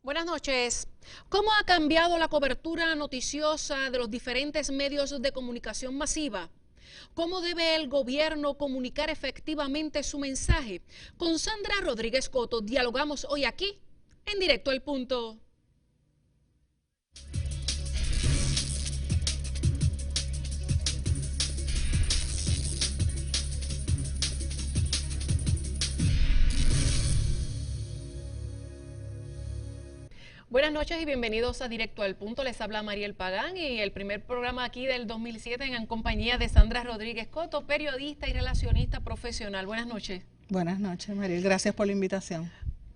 Buenas noches. ¿Cómo ha cambiado la cobertura noticiosa de los diferentes medios de comunicación masiva? ¿Cómo debe el gobierno comunicar efectivamente su mensaje? Con Sandra Rodríguez Coto dialogamos hoy aquí, en Directo al Punto. Buenas noches y bienvenidos a Directo al Punto. Les habla Mariel Pagán y el primer programa aquí del 2007 en compañía de Sandra Rodríguez Coto, periodista y relacionista profesional. Buenas noches. Buenas noches, Mariel. Gracias por la invitación.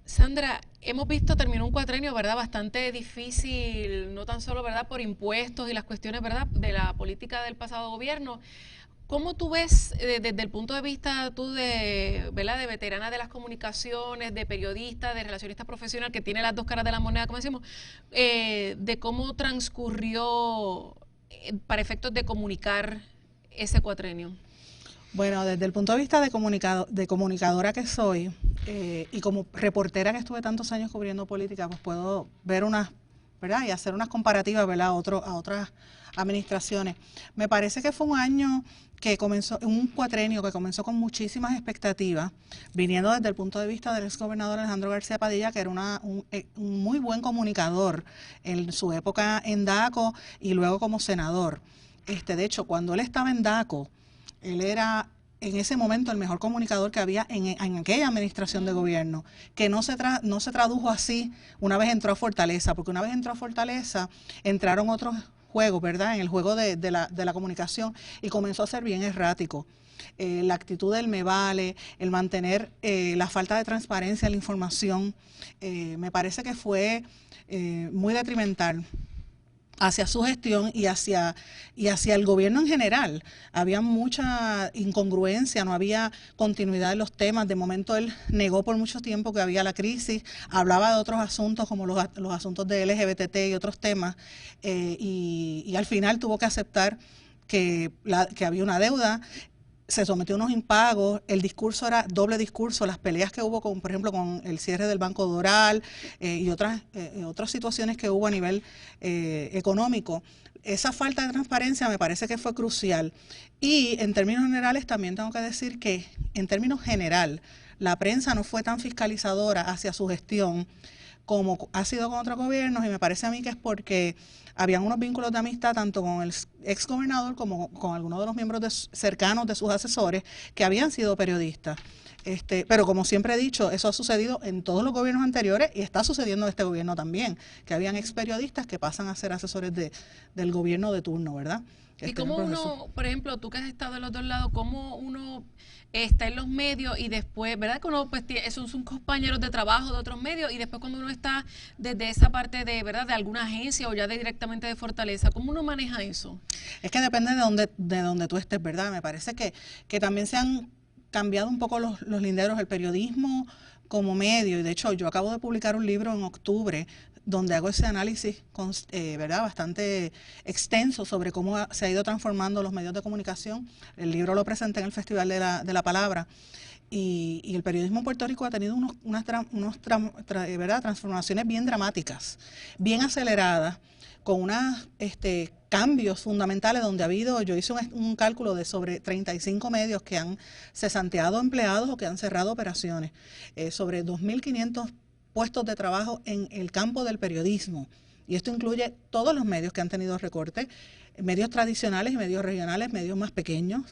Sandra, hemos visto, terminó un cuatrenio, ¿verdad?, bastante difícil, no tan solo, ¿verdad?, por impuestos y las cuestiones, ¿verdad?, de la política del pasado gobierno. ¿Cómo tú ves, desde el punto de vista tú de, ¿verdad?, de veterana de las comunicaciones, de periodista, de relacionista profesional, que tiene las dos caras de la moneda, como decimos, de cómo transcurrió para efectos de comunicar ese cuatrenio? Bueno, desde el punto de vista de comunicadora que soy y como reportera que estuve tantos años cubriendo política, pues puedo ver unas, ¿verdad?, y hacer unas comparativas, ¿verdad?, a otras administraciones. Me parece que fue un año que comenzó, un cuatrenio que comenzó con muchísimas expectativas, viniendo desde el punto de vista del exgobernador Alejandro García Padilla, que era un muy buen comunicador en su época en DACO y luego como senador. De hecho, cuando él estaba en DACO, él era en ese momento el mejor comunicador que había en aquella administración de gobierno, que no se tradujo así una vez entró a Fortaleza, porque una vez entró a Fortaleza entraron otros juegos, ¿verdad?, en el juego de la comunicación, y comenzó a ser bien errático. La actitud del me vale, el mantener la falta de transparencia en la información, me parece que fue muy detrimental hacia su gestión y hacia el gobierno en general. Había mucha incongruencia, no había continuidad en los temas. De momento él negó por mucho tiempo que había la crisis, hablaba de otros asuntos como los asuntos de LGBT y otros temas, y al final tuvo que aceptar que había una deuda. Se sometió a unos impagos, el discurso era doble discurso, las peleas que hubo, por ejemplo, con el cierre del Banco Doral y otras situaciones que hubo a nivel económico. Esa falta de transparencia me parece que fue crucial. Y en términos generales también tengo que decir que, en términos general, la prensa no fue tan fiscalizadora hacia su gestión como ha sido con otros gobiernos, y me parece a mí que es porque habían unos vínculos de amistad tanto con el ex gobernador como con algunos de los miembros cercanos de sus asesores que habían sido periodistas. Pero como siempre he dicho, eso ha sucedido en todos los gobiernos anteriores y está sucediendo en este gobierno también, que habían ex periodistas que pasan a ser asesores del gobierno de turno, ¿verdad? Y cómo uno, por ejemplo, tú que has estado en los dos lados, cómo uno está en los medios y después, ¿verdad?, que uno pues esos son compañeros de trabajo de otros medios, y después cuando uno está desde esa parte de, ¿verdad?, de alguna agencia o ya directamente de Fortaleza, ¿cómo uno maneja eso? Es que depende de donde tú estés, ¿verdad? Me parece que también se han cambiado un poco los linderos, el periodismo como medio, y de hecho yo acabo de publicar un libro en octubre donde hago ese análisis, ¿verdad?, bastante extenso sobre cómo se ha ido transformando los medios de comunicación. El libro lo presenté en el Festival de la Palabra, y el periodismo en Puerto Rico ha tenido ¿verdad?, transformaciones bien dramáticas, bien aceleradas, con unos cambios fundamentales donde yo hice un cálculo de sobre 35 medios que han cesanteado empleados o que han cerrado operaciones, sobre 2.500 puestos de trabajo en el campo del periodismo. Y esto incluye todos los medios que han tenido recortes, medios tradicionales y medios regionales, medios más pequeños.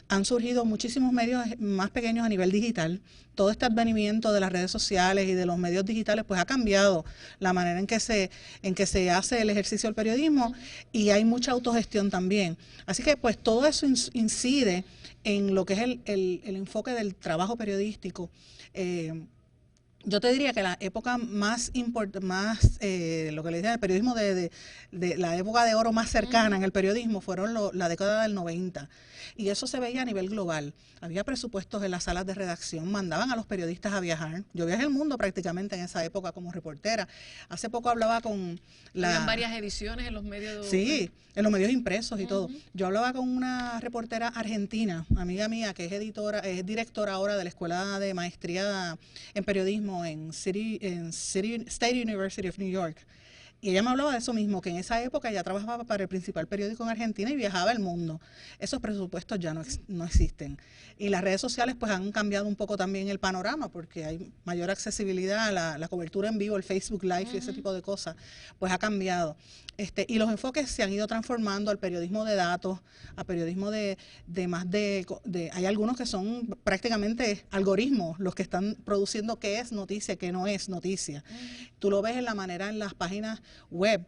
Han surgido muchísimos medios más pequeños a nivel digital. Todo este advenimiento de las redes sociales y de los medios digitales pues ha cambiado la manera en que se hace el ejercicio del periodismo, y hay mucha autogestión también. Así que pues todo eso incide en lo que es el enfoque del trabajo periodístico. Yo te diría que la época más lo que le dicen el periodismo de la época de oro más cercana en el periodismo fueron la década del 90, y eso se veía a nivel global. Había presupuestos en las salas de redacción, mandaban a los periodistas a viajar. Yo viajé el mundo prácticamente en esa época como reportera. Hace poco hablaba con Habían varias ediciones en los medios. Sí, en los medios impresos y todo. Yo hablaba con una reportera argentina, amiga mía, que es directora ahora de la Escuela de Maestría en Periodismo periodismo en State University of New York. Y ella me hablaba de eso mismo, que en esa época ella trabajaba para el principal periódico en Argentina y viajaba el mundo. Esos presupuestos ya no existen. Y las redes sociales pues han cambiado un poco también el panorama, porque hay mayor accesibilidad a la cobertura en vivo, el Facebook Live y ese tipo de cosas, pues ha cambiado. Y los enfoques se han ido transformando al periodismo de datos, a periodismo hay algunos que son prácticamente algoritmos los que están produciendo qué es noticia, qué no es noticia. Tú lo ves en la manera en las páginas web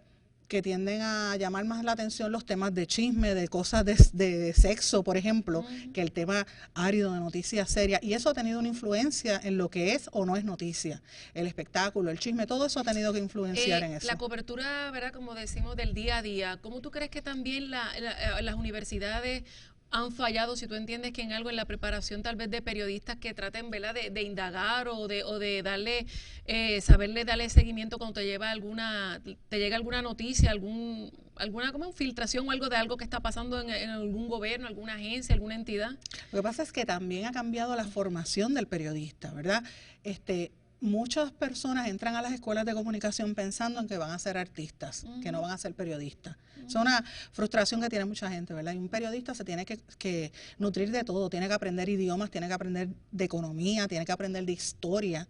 que tienden a llamar más la atención los temas de chisme, de cosas de sexo, por ejemplo, que el tema árido de noticias serias. Y eso ha tenido una influencia en lo que es o no es noticia. El espectáculo, el chisme, todo eso ha tenido que influenciar en eso. La cobertura, ¿verdad? Como decimos, del día a día. ¿Cómo tú crees que también las universidades han fallado, si tú entiendes que en algo en la preparación tal vez de periodistas que traten, ¿verdad?, de indagar o de darle, saberle darle seguimiento cuando te llega alguna noticia, alguna como filtración o algo de algo que está pasando en algún gobierno, alguna agencia, alguna entidad? Lo que pasa es que también ha cambiado la formación del periodista, ¿verdad? Muchas personas entran a las escuelas de comunicación pensando en que van a ser artistas, que no van a ser periodistas. Es una frustración que tiene mucha gente, ¿verdad? Y un periodista se tiene que nutrir de todo, tiene que aprender idiomas, tiene que aprender de economía, tiene que aprender de historia.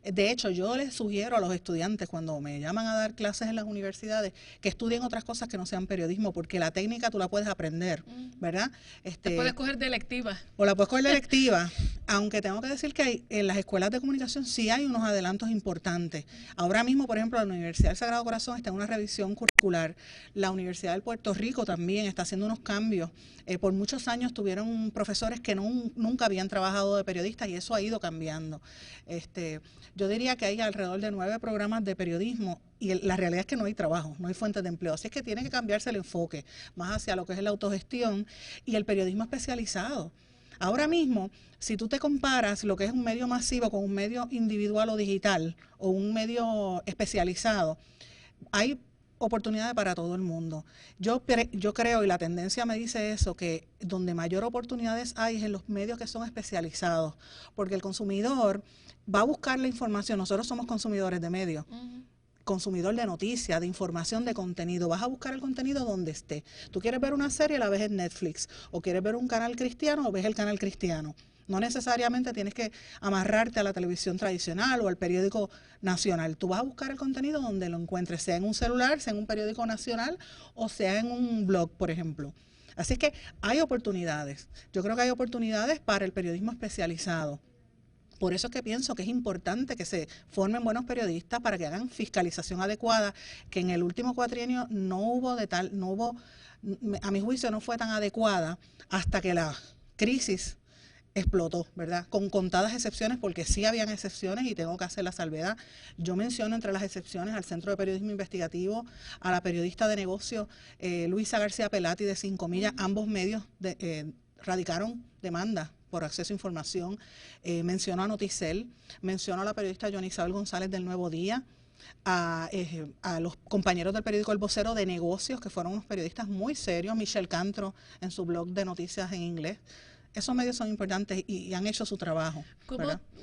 De hecho, yo les sugiero a los estudiantes cuando me llaman a dar clases en las universidades que estudien otras cosas que no sean periodismo, porque la técnica tú la puedes aprender, ¿verdad? Te puedes coger de electiva. O la puedes coger de electiva, aunque tengo que decir que en las escuelas de comunicación sí hay unos adelantos importantes. Ahora mismo, por ejemplo, la Universidad del Sagrado Corazón está en una revisión curricular. La Universidad de Puerto Rico también está haciendo unos cambios. Por muchos años tuvieron profesores que nunca habían trabajado de periodistas y eso ha ido cambiando. Yo diría que hay alrededor de 9 programas de periodismo y la realidad es que no hay trabajo, no hay fuentes de empleo. Así es que tiene que cambiarse el enfoque más hacia lo que es la autogestión y el periodismo especializado. Ahora mismo, si tú te comparas lo que es un medio masivo con un medio individual o digital o un medio especializado, hay oportunidades para todo el mundo. Yo creo, y la tendencia me dice eso, que donde mayor oportunidades hay es en los medios que son especializados, porque el consumidor va a buscar la información. Nosotros somos consumidores de medios. Consumidor de noticias, de información, de contenido. Vas a buscar el contenido donde esté. Tú quieres ver una serie, la ves en Netflix. O quieres ver un canal cristiano, o ves el canal cristiano. No necesariamente tienes que amarrarte a la televisión tradicional o al periódico nacional. Tú vas a buscar el contenido donde lo encuentres, sea en un celular, sea en un periódico nacional o sea en un blog, por ejemplo. Así que hay oportunidades. Yo creo que hay oportunidades para el periodismo especializado. Por eso es que pienso que es importante que se formen buenos periodistas para que hagan fiscalización adecuada, que en el último cuatrienio a mi juicio no fue tan adecuada hasta que la crisis explotó, ¿verdad? Con contadas excepciones, porque sí habían excepciones y tengo que hacer la salvedad. Yo menciono entre las excepciones al Centro de Periodismo Investigativo, a la periodista de negocios Luisa García Pelati de 5 Millas. Ambos medios radicaron demandas por acceso a información. Menciono a Noticel, menciono a la periodista Johnny Isabel González del Nuevo Día, a los compañeros del periódico El Vocero de negocios, que fueron unos periodistas muy serios, Michelle Cantro en su blog de noticias en inglés. Esos medios son importantes y han hecho su trabajo.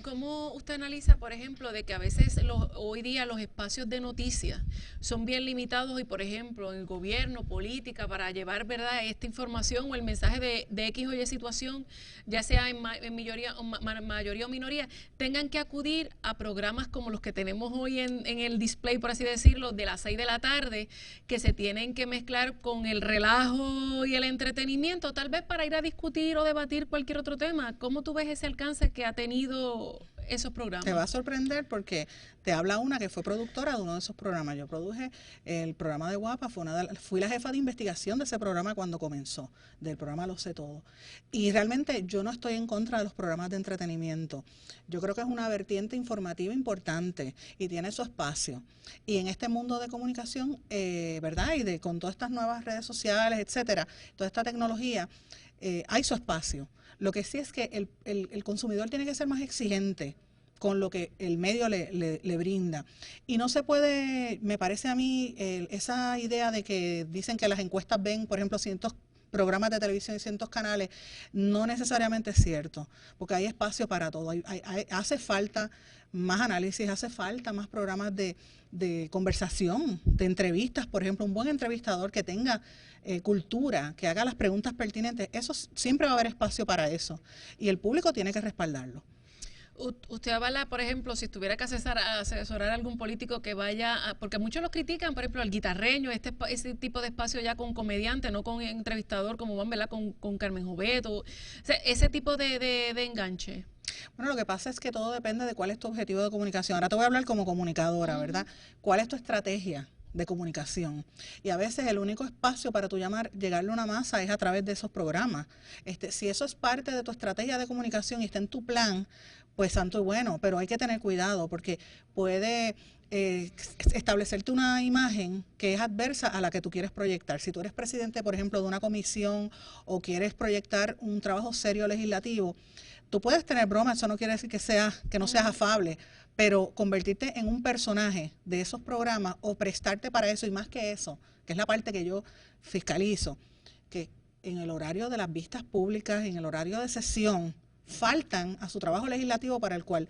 ¿Cómo usted analiza, por ejemplo, de que a veces hoy día los espacios de noticias son bien limitados y, por ejemplo, en el gobierno, política, para llevar, ¿verdad?, esta información o el mensaje de X o Y situación, ya sea en mayoría o minoría, tengan que acudir a programas como los que tenemos hoy en el display, por así decirlo, de las 6 de la tarde, que se tienen que mezclar con el relajo y el entretenimiento, tal vez para ir a discutir o debatir cualquier otro tema? ¿Cómo tú ves ese alcance que ha tenido esos programas? Te va a sorprender porque te habla una que fue productora de uno de esos programas. Yo produje el programa de Guapa, fui la jefa de investigación de ese programa cuando comenzó, del programa Lo Sé Todo. Y realmente yo no estoy en contra de los programas de entretenimiento. Yo creo que es una vertiente informativa importante y tiene su espacio. Y en este mundo de comunicación, ¿verdad? Y con todas estas nuevas redes sociales, etcétera, toda esta tecnología, hay su espacio. Lo que sí es que el consumidor tiene que ser más exigente con lo que el medio le brinda. Y no se puede, me parece a mí, esa idea de que dicen que las encuestas ven, por ejemplo, programas de televisión y cientos canales, no necesariamente es cierto, porque hay espacio para todo. Hace falta más análisis, hace falta más programas de conversación, de entrevistas, por ejemplo, un buen entrevistador que tenga cultura, que haga las preguntas pertinentes, eso siempre va a haber espacio para eso, y el público tiene que respaldarlo. Usted habla, por ejemplo, si tuviera que asesorar a algún político que vaya, porque muchos los critican, por ejemplo, al guitarreño, ese tipo de espacio ya con comediante, no con entrevistador como van, ¿verdad? Con Carmen Jovet, o sea, ese tipo de enganche. Bueno, lo que pasa es que todo depende de cuál es tu objetivo de comunicación. Ahora te voy a hablar como comunicadora, ¿verdad? ¿Cuál es tu estrategia de comunicación? Y a veces el único espacio para tu llegarle a una masa es a través de esos programas. Si eso es parte de tu estrategia de comunicación y está en tu plan, pues santo y bueno, pero hay que tener cuidado porque puede establecerte una imagen que es adversa a la que tú quieres proyectar. Si tú eres presidente, por ejemplo, de una comisión o quieres proyectar un trabajo serio legislativo, tú puedes tener bromas, eso no quiere decir que no seas afable, pero convertirte en un personaje de esos programas o prestarte para eso, y más que eso, que es la parte que yo fiscalizo, que en el horario de las vistas públicas, en el horario de sesión, faltan a su trabajo legislativo por el cual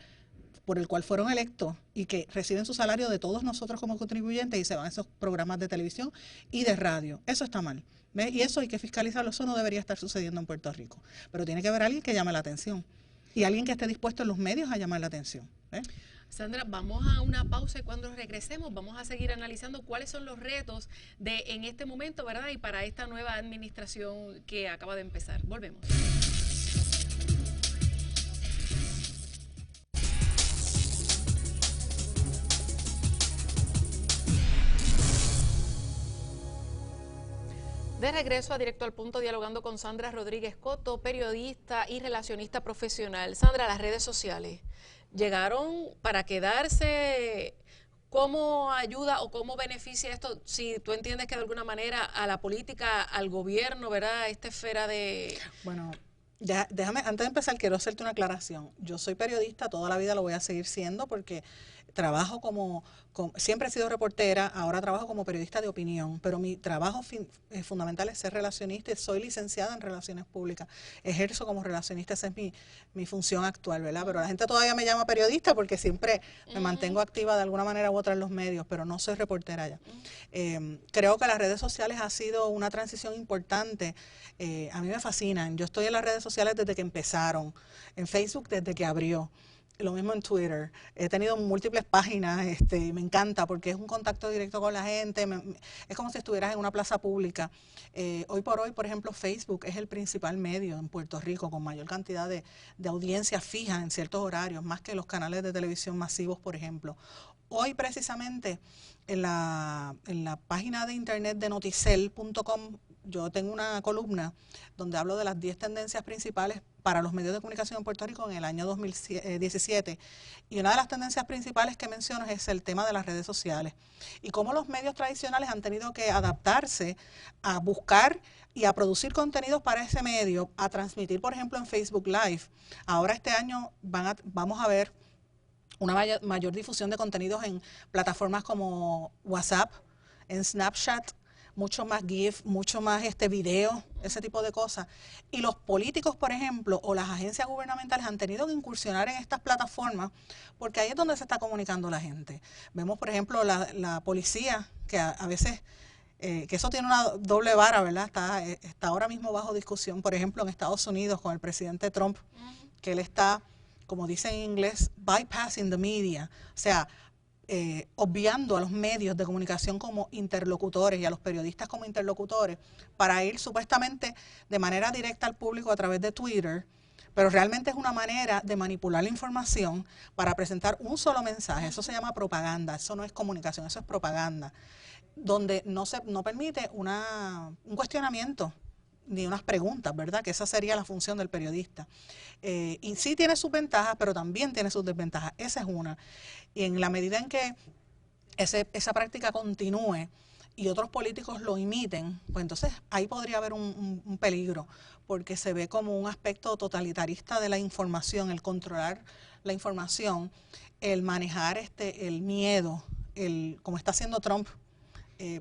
fueron electos y que reciben su salario de todos nosotros como contribuyentes y se van a esos programas de televisión y de radio. Eso está mal. ¿Ves? Y eso hay que fiscalizarlo, eso no debería estar sucediendo en Puerto Rico. Pero tiene que haber alguien que llame la atención y alguien que esté dispuesto en los medios a llamar la atención. ¿Ves? Sandra, vamos a una pausa y cuando regresemos vamos a seguir analizando cuáles son los retos en este momento, ¿verdad? Y para esta nueva administración que acaba de empezar. Volvemos. De regreso a Directo al Punto, dialogando con Sandra Rodríguez Coto, periodista y relacionista profesional. Sandra, las redes sociales llegaron para quedarse. ¿Cómo ayuda o cómo beneficia esto, si tú entiendes que de alguna manera a la política, al gobierno, ¿verdad? Esta esfera de... Bueno, déjame, antes de empezar, quiero hacerte una aclaración. Yo soy periodista, toda la vida lo voy a seguir siendo porque trabajo siempre he sido reportera, ahora trabajo como periodista de opinión, pero mi trabajo fundamental es ser relacionista y soy licenciada en Relaciones Públicas. Ejerzo como relacionista, esa es mi función actual, ¿verdad? Pero la gente todavía me llama periodista porque siempre me mantengo activa de alguna manera u otra en los medios, pero no soy reportera ya. Creo que las redes sociales ha sido una transición importante. A mí me fascinan. Yo estoy en las redes sociales desde que empezaron, en Facebook desde que abrió. Lo mismo en Twitter. He tenido múltiples páginas y me encanta porque es un contacto directo con la gente. Es como si estuvieras en una plaza pública. Hoy por hoy, por ejemplo, Facebook es el principal medio en Puerto Rico con mayor cantidad de audiencia fija en ciertos horarios, más que los canales de televisión masivos, por ejemplo. Hoy precisamente en la página de internet de noticel.com yo tengo una columna donde hablo de las 10 tendencias principales para los medios de comunicación en Puerto Rico en el año 2017. Y una de las tendencias principales que menciono es el tema de las redes sociales y cómo los medios tradicionales han tenido que adaptarse a buscar y a producir contenidos para ese medio, a transmitir, por ejemplo, en Facebook Live. Ahora este año vamos a ver una mayor difusión de contenidos en plataformas como WhatsApp, en Snapchat, mucho más GIF, mucho más video, ese tipo de cosas. Y los políticos, por ejemplo, o las agencias gubernamentales han tenido que incursionar en estas plataformas porque ahí es donde se está comunicando la gente. Vemos, por ejemplo, la policía, que a veces, que eso tiene una doble vara, ¿verdad? Está ahora mismo bajo discusión, por ejemplo, en Estados Unidos con el presidente Trump, que él está, como dice en inglés, bypassing the media, o sea, obviando a los medios de comunicación como interlocutores y a los periodistas como interlocutores para ir supuestamente de manera directa al público a través de Twitter, pero realmente es una manera de manipular la información para presentar un solo mensaje. Eso se llama propaganda, eso no es comunicación, eso es propaganda, donde no permite un cuestionamiento ni unas preguntas, ¿verdad? Que esa sería la función del periodista. Y sí tiene sus ventajas, pero también tiene sus desventajas. Esa es una. Y en la medida en que esa práctica continúe y otros políticos lo imiten, pues entonces ahí podría haber un peligro, porque se ve como un aspecto totalitarista de la información, el controlar la información, el manejar el miedo, como está haciendo Trump.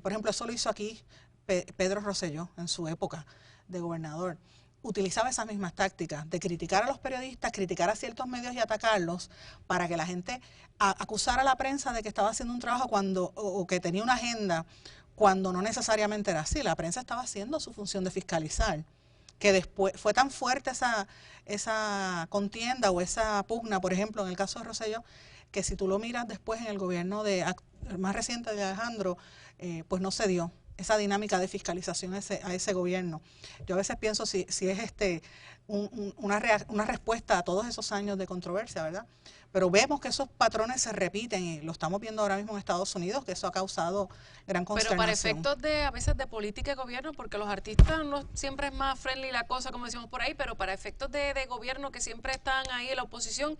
Por ejemplo, eso lo hizo aquí Pedro Rosselló en su época. de gobernador, utilizaba esas mismas tácticas de criticar a los periodistas, criticar a ciertos medios y atacarlos para que la gente acusara a la prensa de que estaba haciendo un trabajo o que tenía una agenda cuando no necesariamente era así. La prensa estaba haciendo su función de fiscalizar, que después fue tan fuerte esa contienda o esa pugna, por ejemplo, en el caso de Rosselló, que si tú lo miras después en el gobierno más reciente de Alejandro, pues no se dio esa dinámica de fiscalización a ese gobierno. Yo a veces pienso si es una respuesta a todos esos años de controversia, ¿verdad? Pero vemos que esos patrones se repiten y lo estamos viendo ahora mismo en Estados Unidos, que eso ha causado gran consternación. Pero para efectos a veces de política y gobierno, porque los artistas no siempre es más friendly la cosa, como decimos por ahí, pero para efectos de gobierno que siempre están ahí en la oposición,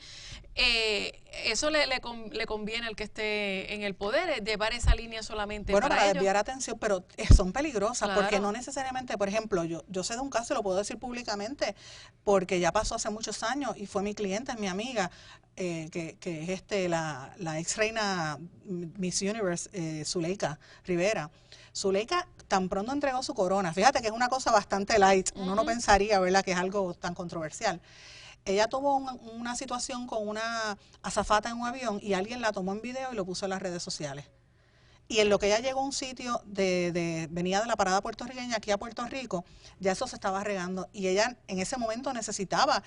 eso le conviene al que esté en el poder, llevar esa línea solamente para ellos. desviar atención, pero son peligrosas, claro, porque no necesariamente, por ejemplo, yo sé de un caso, lo puedo decir públicamente, porque ya pasó hace muchos años y fue mi cliente, es mi amiga, que es la ex reina Miss Universe, Zuleika Rivera. Zuleika tan pronto entregó su corona, fíjate que es una cosa bastante light, uno no pensaría, ¿verdad?, que es algo tan controversial. Ella tuvo una situación con una azafata en un avión y alguien la tomó en video y lo puso en las redes sociales. Y en lo que ella llegó a un sitio venía de la parada puertorriqueña aquí a Puerto Rico, ya eso se estaba regando. Y ella en ese momento necesitaba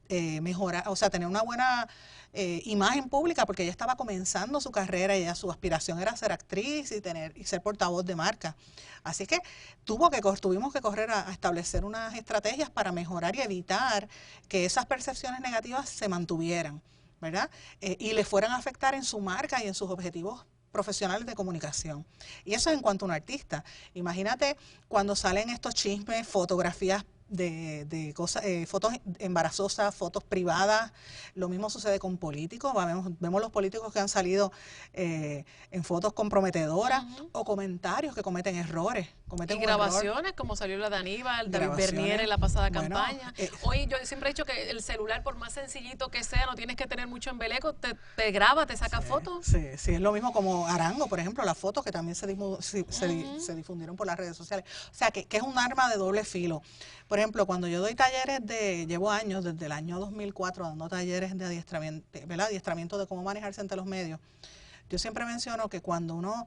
mejorar, o sea, tener una buena imagen pública, porque ella estaba comenzando su carrera y su aspiración era ser actriz y ser portavoz de marca. Así que tuvimos que correr a establecer unas estrategias para mejorar y evitar que esas percepciones negativas se mantuvieran, ¿verdad? Y le fueran a afectar en su marca y en sus objetivos profesionales de comunicación. Y eso en cuanto a un artista. Imagínate cuando salen estos chismes, fotografías de cosas, fotos embarazosas, fotos privadas. Lo mismo sucede con políticos. Vemos los políticos que han salido en fotos comprometedoras o comentarios que cometen errores. Y grabaciones, como salió la de Aníbal, David Bernier en la pasada campaña. Hoy yo siempre he dicho que el celular, por más sencillito que sea, no tienes que tener mucho embeleco, te graba, te saca fotos. Sí, es lo mismo como Arango, por ejemplo, las fotos que también se difundieron por las redes sociales. O sea, que es un arma de doble filo. Por ejemplo, cuando yo doy talleres llevo años, desde el año 2004, dando talleres de adiestramiento, ¿verdad?, adiestramiento de cómo manejarse ante los medios. Yo siempre menciono que cuando uno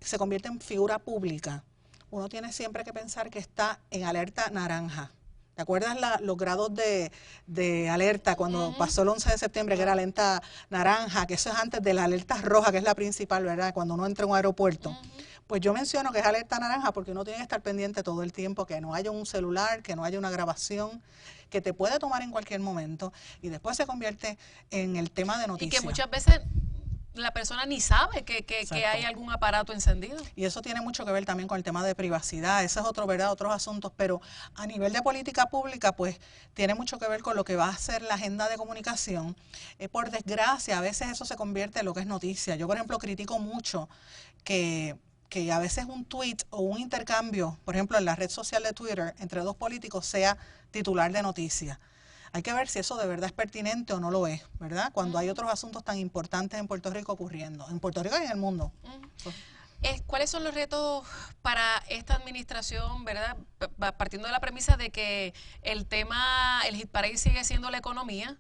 se convierte en figura pública, uno tiene siempre que pensar que está en alerta naranja. ¿Te acuerdas los grados de alerta cuando pasó el 11 de septiembre, que era alerta naranja, que eso es antes de la alerta roja, que es la principal, ¿verdad?, cuando uno entra en un aeropuerto? Pues yo menciono que es alerta naranja porque uno tiene que estar pendiente todo el tiempo, que no haya un celular, que no haya una grabación, que te puede tomar en cualquier momento y después se convierte en el tema de noticias. Y que muchas veces la persona ni sabe que hay algún aparato encendido. Y eso tiene mucho que ver también con el tema de privacidad, ese es otro, ¿verdad?, otros asuntos, pero a nivel de política pública, pues tiene mucho que ver con lo que va a ser la agenda de comunicación. Por desgracia, a veces eso se convierte en lo que es noticia. Yo, por ejemplo, critico mucho que a veces un tweet o un intercambio, por ejemplo, en la red social de Twitter, entre dos políticos sea titular de noticia. Hay que ver si eso de verdad es pertinente o no lo es, ¿verdad? Cuando hay otros asuntos tan importantes en Puerto Rico ocurriendo, en Puerto Rico y en el mundo. ¿Cuáles son los retos para esta administración, verdad? Partiendo de la premisa de que el hit parade sigue siendo la economía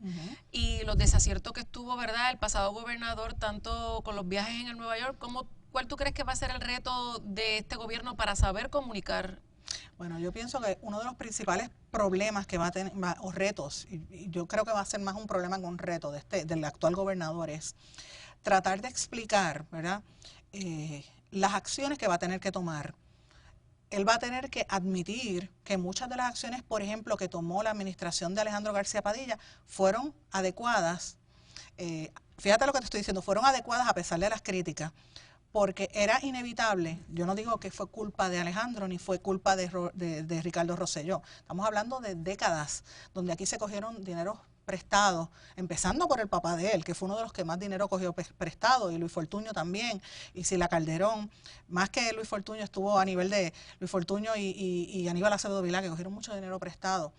y los desaciertos que estuvo, ¿verdad?, el pasado gobernador, tanto con los viajes en el Nueva York, ¿cuál tú crees que va a ser el reto de este gobierno para saber comunicar? Bueno, yo pienso que uno de los principales problemas que va a tener, o retos, y yo creo que va a ser más un problema que un reto del actual gobernador, es tratar de explicar, ¿verdad?, las acciones que va a tener que tomar. Él va a tener que admitir que muchas de las acciones, por ejemplo, que tomó la administración de Alejandro García Padilla, fueron adecuadas. Fíjate lo que te estoy diciendo, fueron adecuadas a pesar de las críticas, porque era inevitable. Yo no digo que fue culpa de Alejandro ni fue culpa de Ricardo Rosselló. Estamos hablando de décadas donde aquí se cogieron dineros prestados, empezando por el papá de él, que fue uno de los que más dinero cogió prestado, y Luis Fortuño también, y Sila Calderón. Más que Luis Fortuño, estuvo a nivel de Luis Fortuño y Aníbal Acevedo Vilá, que cogieron mucho dinero prestado.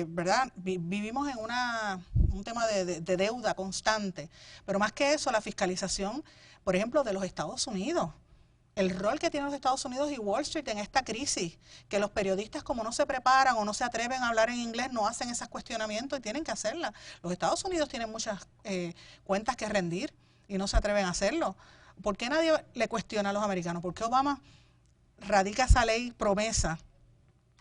¿Verdad? Vivimos en un tema de deuda constante, pero más que eso, la fiscalización, por ejemplo, de los Estados Unidos. el rol que tienen los Estados Unidos y Wall Street en esta crisis, que los periodistas como no se preparan o no se atreven a hablar en inglés, no hacen esos cuestionamientos y tienen que hacerla. Los Estados Unidos tienen muchas cuentas que rendir y no se atreven a hacerlo. ¿Por qué nadie le cuestiona a los americanos? ¿Por qué Obama radica esa ley promesa,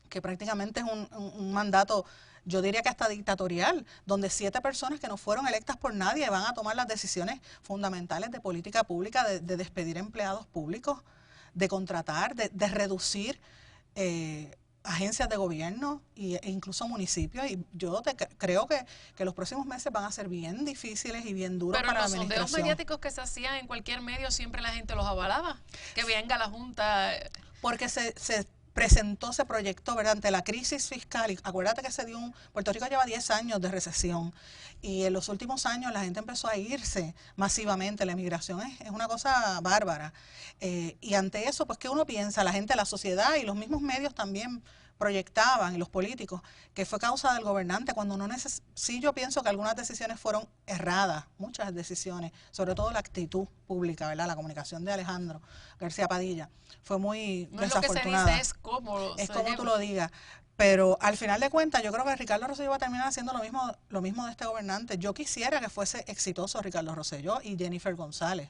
que prácticamente es un mandato, yo diría que hasta dictatorial, donde 7 personas que no fueron electas por nadie van a tomar las decisiones fundamentales de política pública, de despedir empleados públicos, de contratar, de reducir agencias de gobierno e incluso municipios? Y yo creo que los próximos meses van a ser bien difíciles y bien duros para la administración. Pero los sondeos mediáticos que se hacían en cualquier medio siempre la gente los avalaba, que venga la Junta. Porque se presentó, se proyectó, ¿verdad?, ante la crisis fiscal. Y acuérdate que Puerto Rico lleva 10 años de recesión y en los últimos años la gente empezó a irse masivamente. La emigración es una cosa bárbara. Y ante eso, pues, ¿qué uno piensa? La gente, la sociedad y los mismos medios también proyectaban, y los políticos, que fue causa del gobernante, cuando no sí, yo pienso que algunas decisiones fueron erradas, muchas decisiones, sobre todo la actitud pública, ¿verdad? La comunicación de Alejandro García Padilla fue muy desafortunada. No es lo que se dice, es cómo tú lo digas. Pero al final de cuentas, yo creo que Ricardo Rosselló va a terminar haciendo lo mismo de este gobernante. Yo quisiera que fuese exitoso Ricardo Rosselló y Jennifer González.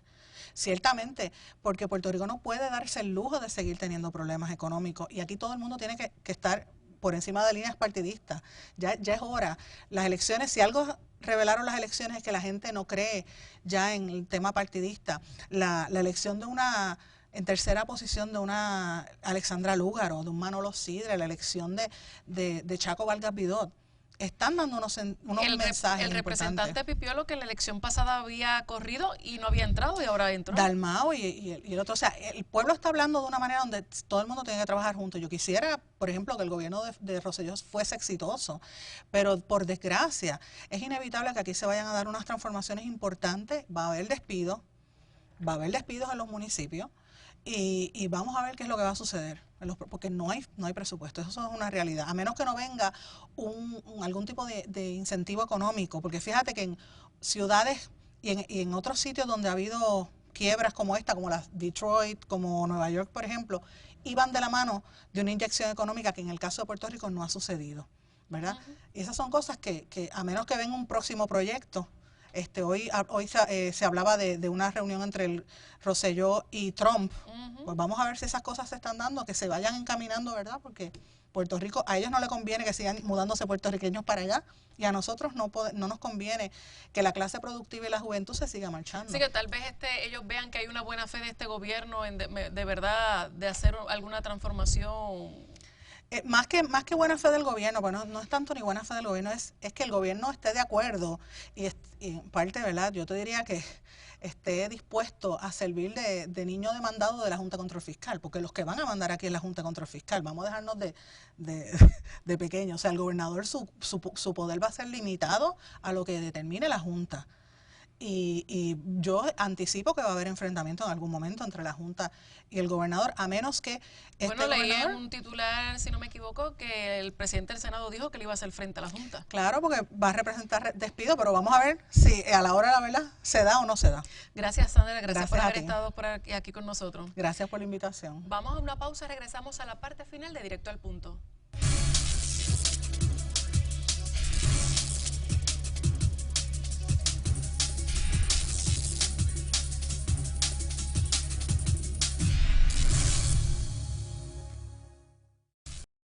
Ciertamente, porque Puerto Rico no puede darse el lujo de seguir teniendo problemas económicos. Y aquí todo el mundo tiene que estar por encima de líneas partidistas. Ya es hora. Las elecciones, si algo revelaron las elecciones, es que la gente no cree ya en el tema partidista. La elección de en tercera posición de una Alexandra Lúgaro, de un Manolo Sidre, la elección de Chaco Vargas Vidot, están dando unos mensajes El representante Pipiolo, que en la elección pasada había corrido y no había entrado y ahora entró. Dalmau y el otro. O sea, el pueblo está hablando de una manera donde todo el mundo tiene que trabajar juntos. Yo quisiera, por ejemplo, que el gobierno de Rosselló fuese exitoso, pero por desgracia es inevitable que aquí se vayan a dar unas transformaciones importantes. Va a haber despidos en los municipios. Y vamos a ver qué es lo que va a suceder, porque no hay presupuesto, eso es una realidad, a menos que no venga algún tipo de incentivo económico, porque fíjate que en ciudades y en otros sitios donde ha habido quiebras como esta, como las Detroit, como Nueva York, por ejemplo, iban de la mano de una inyección económica que en el caso de Puerto Rico no ha sucedido, ¿verdad? Y esas son cosas que a menos que venga un próximo proyecto. Hoy se hablaba de una reunión entre el Rosselló y Trump. Pues vamos a ver si esas cosas se están dando, que se vayan encaminando, ¿verdad? Porque Puerto Rico, a ellos no les conviene que sigan mudándose puertorriqueños para allá, y a nosotros no nos conviene que la clase productiva y la juventud se siga marchando. Sí, que tal vez ellos vean que hay una buena fe de este gobierno de verdad de hacer alguna transformación. Más que buena fe del gobierno, pues no es tanto ni buena fe del gobierno, es que el gobierno esté de acuerdo y en parte, ¿verdad? Yo te diría que esté dispuesto a servir de niño demandado de la Junta de Control Fiscal, porque los que van a mandar aquí es la Junta de Control Fiscal. Vamos a dejarnos de pequeños. O sea, el gobernador, su poder va a ser limitado a lo que determine la Junta. Y yo anticipo que va a haber enfrentamiento en algún momento entre la Junta y el gobernador, a menos que leí en un titular, si no me equivoco, que el presidente del Senado dijo que le iba a hacer frente a la Junta. Claro, porque va a representar despido, pero vamos a ver si a la hora de la verdad se da o no se da. Gracias, Sandra, gracias por haber estado aquí con nosotros. Gracias por la invitación. Vamos a una pausa, regresamos a la parte final de Directo al Punto.